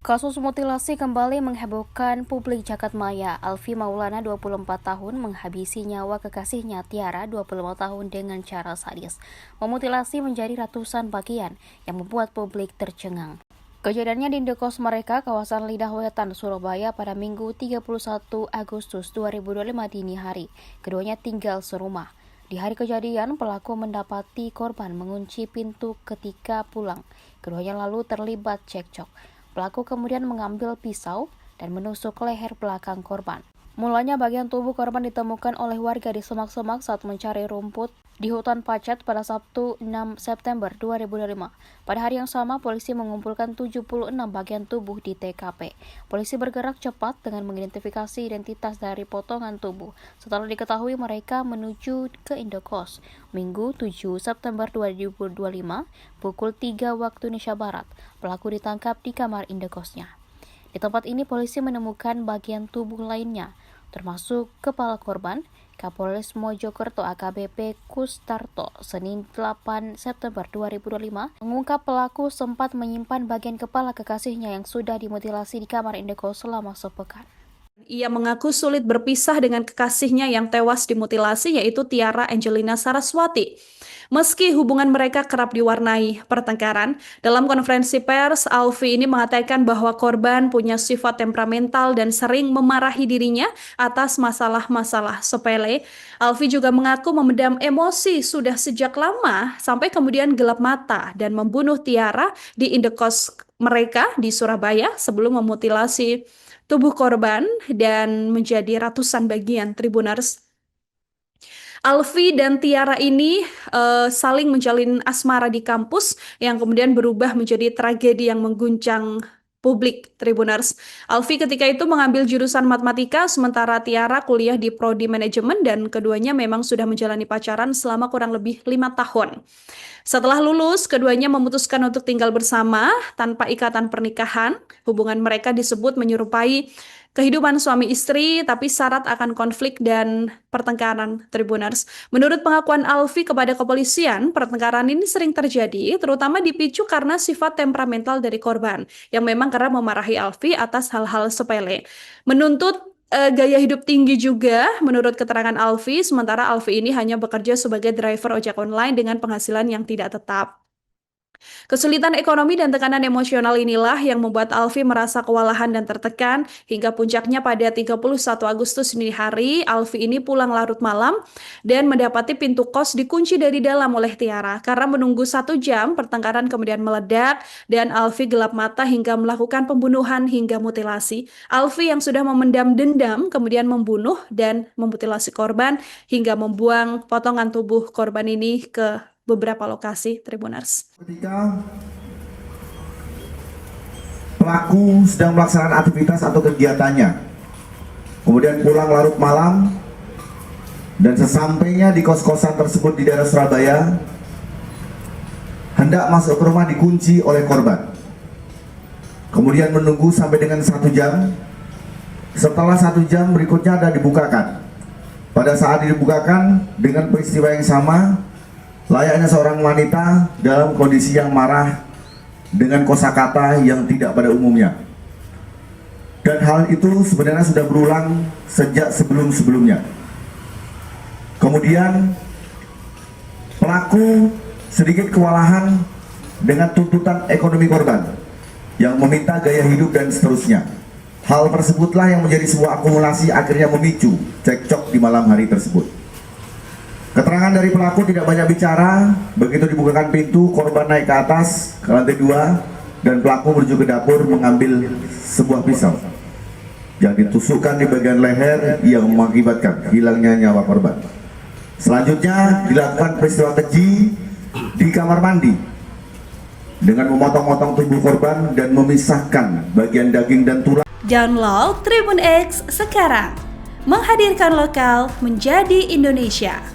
Kasus mutilasi kembali menghebohkan publik Jagadmaya. Alfi Maulana, 24 tahun, menghabisi nyawa kekasihnya Tiara, 25 tahun dengan cara sadis. Memutilasi menjadi ratusan bagian yang membuat publik tercengang. Kejadiannya di indekos mereka, kawasan Lidah Wetan, Surabaya pada Minggu 31 Agustus 2025 dini hari. Keduanya tinggal serumah. Di hari kejadian, pelaku mendapati korban mengunci pintu ketika pulang. Keduanya lalu terlibat cekcok. Pelaku kemudian mengambil pisau dan menusuk leher belakang korban. Mulanya bagian tubuh korban ditemukan oleh warga di semak-semak saat mencari rumput di hutan Pacet pada Sabtu 6 September 2025. Pada hari yang sama, polisi mengumpulkan 76 bagian tubuh di TKP. Polisi bergerak cepat dengan mengidentifikasi identitas dari potongan tubuh. Setelah diketahui, mereka menuju ke indekos. Minggu 7 September 2025, pukul 3 waktu Indonesia Barat, pelaku ditangkap di kamar indekosnya. Di tempat ini polisi menemukan bagian tubuh lainnya, termasuk kepala korban. Kapolres Mojokerto AKBP Kustarto Senin 8 September 2025 mengungkap pelaku sempat menyimpan bagian kepala kekasihnya yang sudah dimutilasi di kamar indekos selama sepekan. Ia mengaku sulit berpisah dengan kekasihnya yang tewas dimutilasi, yaitu Tiara Angelina Saraswati. Meski hubungan mereka kerap diwarnai pertengkaran, dalam konferensi pers, Alfi ini mengatakan bahwa korban punya sifat temperamental dan sering memarahi dirinya atas masalah-masalah sepele. Alfi juga mengaku memendam emosi sudah sejak lama sampai kemudian gelap mata dan membunuh Tiara di indekos mereka di Surabaya sebelum memutilasi tubuh korban dan menjadi ratusan bagian. Tribuners, Alfi dan Tiara ini saling menjalin asmara di kampus yang kemudian berubah menjadi tragedi yang mengguncang publik. Tribuners, Alfi ketika itu mengambil jurusan matematika, sementara Tiara kuliah di prodi manajemen, dan keduanya memang sudah menjalani pacaran selama kurang lebih 5 tahun. Setelah lulus, keduanya memutuskan untuk tinggal bersama tanpa ikatan pernikahan. Hubungan mereka disebut menyerupai kehidupan suami istri, tapi syarat akan konflik dan pertengkaran. Tribuners, menurut pengakuan Alfi kepada kepolisian, pertengkaran ini sering terjadi, terutama dipicu karena sifat temperamental dari korban, yang memang kerap memarahi Alfi atas hal-hal sepele. Menuntut gaya hidup tinggi juga menurut keterangan Alfi, sementara Alfi ini hanya bekerja sebagai driver ojek online dengan penghasilan yang tidak tetap. Kesulitan ekonomi dan tekanan emosional inilah yang membuat Alfi merasa kewalahan dan tertekan, hingga puncaknya pada 31 Agustus dini hari, Alfi ini pulang larut malam dan mendapati pintu kos dikunci dari dalam oleh Tiara. Karena menunggu 1 jam, pertengkaran kemudian meledak dan Alfi gelap mata hingga melakukan pembunuhan hingga mutilasi. Alfi yang sudah memendam dendam kemudian membunuh dan memutilasi korban hingga membuang potongan tubuh korban ini ke beberapa lokasi. Tribuners, ketika pelaku sedang melaksanakan aktivitas atau kegiatannya, kemudian pulang larut malam, dan sesampainya di kos-kosan tersebut di daerah Surabaya, hendak masuk ke rumah dikunci oleh korban. Kemudian menunggu sampai dengan 1 jam. Setelah 1 jam berikutnya ada dibukakan. Pada saat dibukakan, dengan peristiwa yang sama, layaknya seorang wanita dalam kondisi yang marah dengan kosakata yang tidak pada umumnya. Dan hal itu sebenarnya sudah berulang sejak sebelum-sebelumnya. Kemudian pelaku sedikit kewalahan dengan tuntutan ekonomi korban yang meminta gaya hidup dan seterusnya. Hal tersebutlah yang menjadi sebuah akumulasi akhirnya memicu cekcok di malam hari tersebut. Keterangan dari pelaku tidak banyak bicara. Begitu dibukakan pintu, korban naik ke atas, ke lantai 2, dan pelaku menuju ke dapur mengambil sebuah pisau yang ditusukkan di bagian leher yang mengakibatkan hilangnya nyawa korban. Selanjutnya dilakukan peristiwa keji di kamar mandi dengan memotong-motong tubuh korban dan memisahkan bagian daging dan tulang. download Tribun X sekarang, menghadirkan lokal menjadi Indonesia.